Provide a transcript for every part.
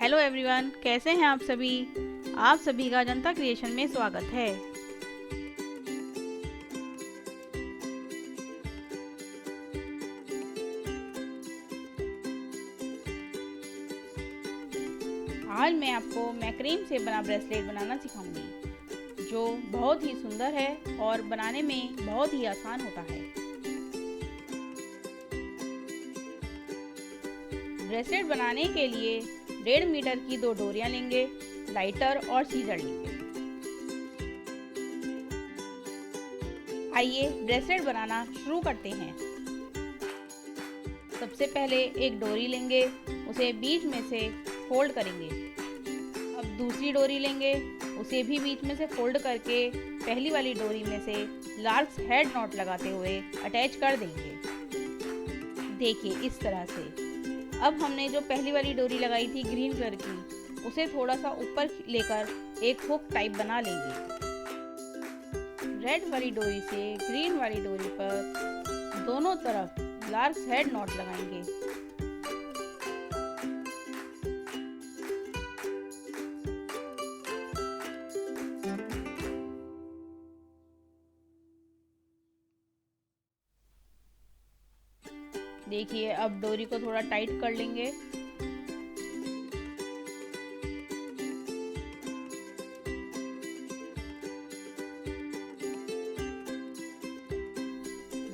Hello everyone, कैसे हैं आप सभी। आप सभी का जनता क्रिएशन में स्वागत है। आज मैं आपको मैक्रेम से बना ब्रेसलेट बनाना सिखाऊंगी, जो बहुत ही सुंदर है और बनाने में बहुत ही आसान होता है। ब्रेसलेट बनाने के लिए 1.5 मीटर की 2 डोरियां लेंगे, लाइटर और सीजर लेंगे। आइए ब्रेसलेट बनाना शुरू करते हैं। सबसे पहले एक डोरी लेंगे, उसे बीच में से फोल्ड करेंगे। अब दूसरी डोरी लेंगे, उसे भी बीच में से फोल्ड करके पहली वाली डोरी में से लार्क्स हेड नॉट लगाते हुए अटैच कर देंगे। देखिए इस तरह से। अब हमने जो पहली वाली डोरी लगाई थी ग्रीन कलर की, उसे थोड़ा सा ऊपर लेकर एक हुक टाइप बना लेंगे। रेड वाली डोरी से ग्रीन वाली डोरी पर दोनों तरफ लार्क्स हेड नॉट लगाएंगे। देखिए अब डोरी को थोड़ा टाइट कर लेंगे।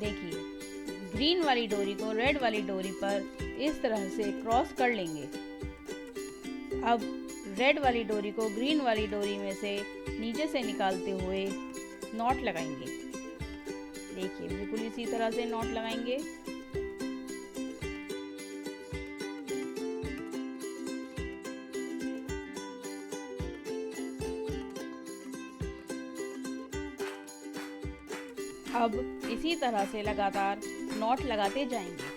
देखिए ग्रीन वाली डोरी को रेड वाली डोरी पर इस तरह से क्रॉस कर लेंगे। अब रेड वाली डोरी को ग्रीन वाली डोरी में से नीचे से निकालते हुए नॉट लगाएंगे। देखिए बिल्कुल इसी तरह से नॉट लगाएंगे। अब इसी तरह से लगातार नॉट लगाते जाएंगे।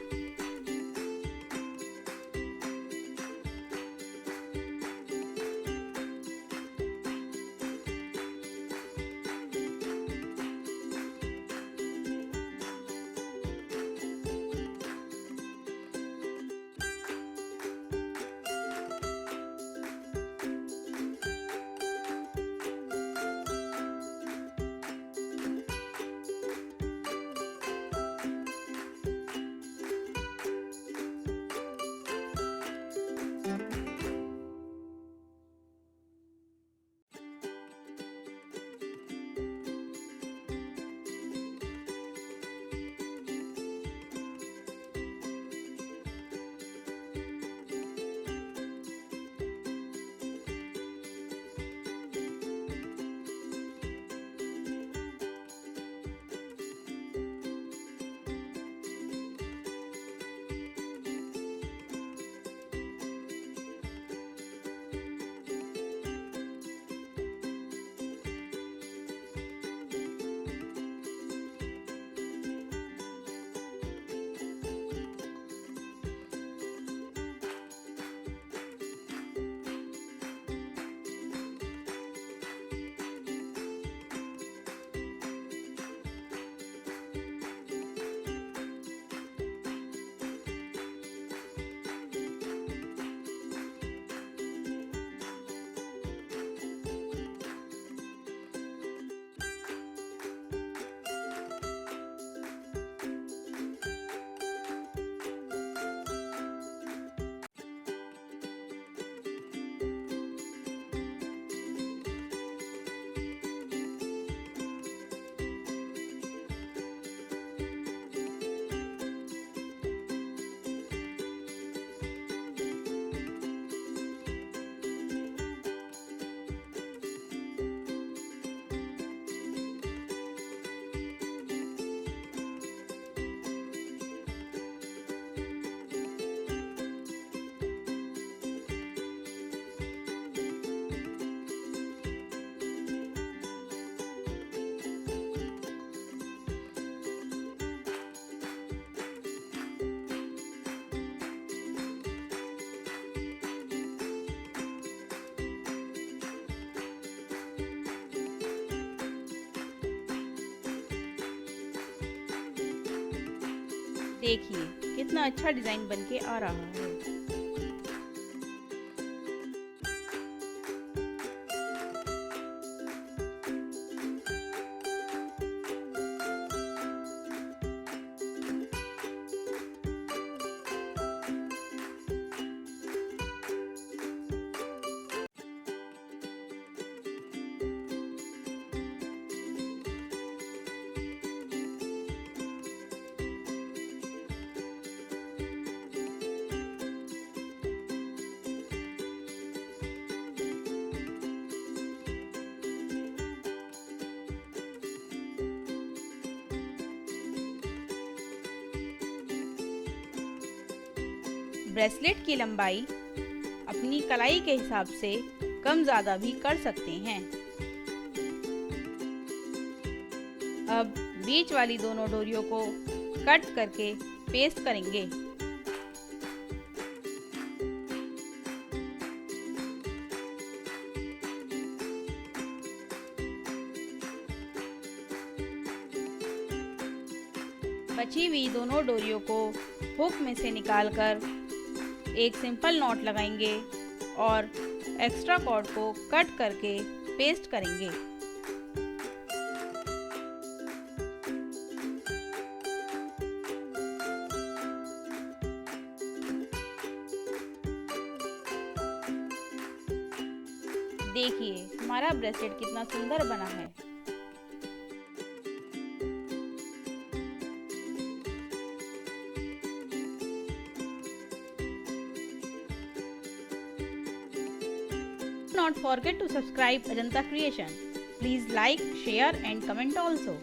देखिए कितना अच्छा डिजाइन बनके आ रहा है। ब्रेसलेट की लंबाई अपनी कलाई के हिसाब से कम ज़्यादा भी कर सकते हैं। अब बीच वाली दोनों डोरियों को कट करके पेस्ट करेंगे। बची हुई दोनों डोरियों को हुक में से निकालकर एक सिंपल नॉट लगाएंगे और एक्स्ट्रा कॉर्ड को कट करके पेस्ट करेंगे। देखिए हमारा ब्रेसलेट कितना सुंदर बना है। Do not forget to subscribe Ajanta Creation. Please like, share and comment also.